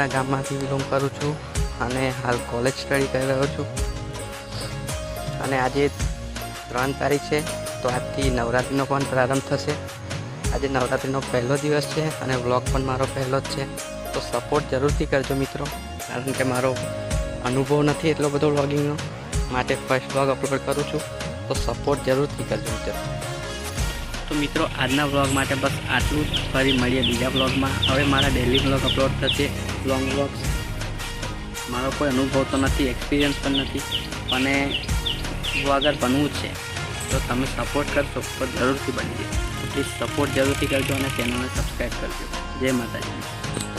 નલિયાના ગામમાંથી બિલોંગ કરું છું અને હાલ કોલેજ સ્ટડી કરી રહ્યો છું. અને આજે 3 તારીખ છે, તો આજથી નવરાત્રિનો પણ પ્રારંભ થશે. આજે નવરાત્રિનો પહેલો દિવસ છે અને વ્લોગ પણ મારો પહેલો જ છે, તો સપોર્ટ જરૂરથી કરજો મિત્રો, કારણ કે મારો અનુભવ નથી એટલો બધો વ્લોગિંગનો, માટે ફર્સ્ટ વ્લોગ અપલોડ કરું છું, તો સપોર્ટ જરૂરથી કરજો મિત્રો. તો મિત્રો આજના વ્લોગ માટે બસ આટલું જ. ફરી મળીએ બીજા વ્લોગમાં. હવે મારા ડેલી વ્લોગ અપલોડ થશે, લોંગ વ્લોગ્સ. મારો કોઈ અનુભવ તો નથી, એક્સપિરિયન્સ પણ નથી, અને વ્લોગર બનવું છે, તો તમે સપોર્ટ કરશો તો જરૂરથી બની જાય. પ્લીઝ સપોર્ટ જરૂરથી કરજો અને ચેનલને સબસ્ક્રાઈબ કરજો. જય માતાજી.